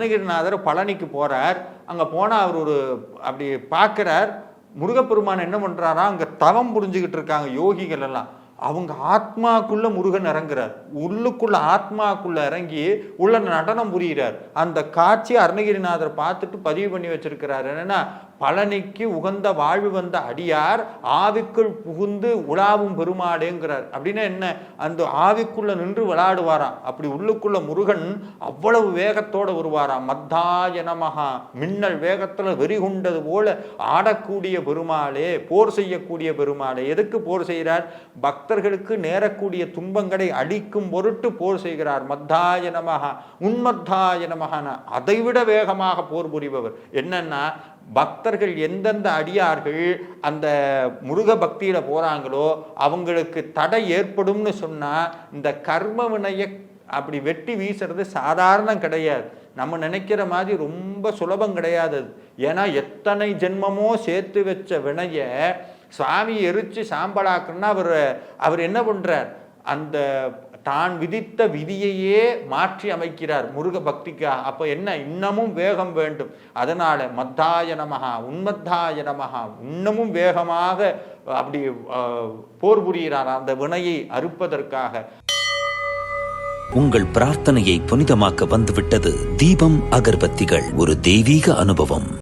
அருணகிரிநாதர் பழனிக்கு போகிறார். அங்கே போனால் அவர் ஒரு அப்படி பார்க்குறார், முருகப்பெருமான் என்ன பண்ணுறாரா, அங்கே தவம் புரிஞ்சுக்கிட்டு இருக்காங்க யோகிகள் எல்லாம். அவங்க ஆத்மாக்குள்ள முருகன் இறங்குறார், உள்ளுக்குள்ள ஆத்மாக்குள்ள இறங்கி உள்ள நடனம் புரிகிறார். அந்த காட்சி அருணகிரிநாதர் பார்த்துட்டு பதிவு பண்ணி வச்சிருக்கிறார். என்னன்னா, பழனிக்கு உகந்த வாழ்வு வந்த அடியார் ஆவிக்குள் புகுந்து உலாவும் பெருமாடேங்கிறார். அப்படின்னா என்ன, அந்த ஆவிக்குள்ள நின்று விளையாடுவாராம். அப்படி உள்ளுக்குள்ள முருகன் அவ்வளவு வேகத்தோட வருவாராம். மத்தாய நமஹா, மின்னல் வேகத்துல வெறி கொண்டது போல ஆடக்கூடிய பெருமாளே, போர் செய்யக்கூடிய பெருமாளே. எதுக்கு போர் செய்கிறார்? பக்தர்களுக்கு நேரக்கூடிய துன்பங்களை அழிக்கும் பொருட்டு போர் செய்கிறார். மத்தாய நமஹா, உன்மத்தாய நமஹான அதைவிட வேகமாக போர் புரிபவர். என்னன்னா, பக்தர்கள் எந்தெந்த அடியார்கள் அந்த முருக பக்தியில போறாங்களோ அவங்களுக்கு தடை ஏற்படும்னு சொன்னா, இந்த கர்ம வினையை அப்படி வெட்டி வீசுறது சாதாரணம் கிடையாது. நம்ம நினைக்கிற மாதிரி ரொம்ப சுலபம் கிடையாது. ஏன்னா எத்தனை ஜென்மமோ சேர்த்து வச்ச வினைய சுவாமி எரிச்சு சாம்பலாக்குன்னா அவர் என்ன பண்றார், அந்த தான் விதித்த விதியையே மாற்றி அமைக்கிறார் முருக பக்திக்கா. அப்ப என்ன, இன்னமும் வேகம் வேண்டும். அதனால மத்தாய நமஹா, உன்மத்தாய நமஹா, இன்னமும் வேகமாக அப்படி போர் புரிகிறார் அந்த வினையை அறுப்பதற்காக. உங்கள் பிரார்த்தனையை புனிதமாக்க வந்துவிட்டது தீபம் அகர்பத்திகள். ஒரு தெய்வீக அனுபவம்.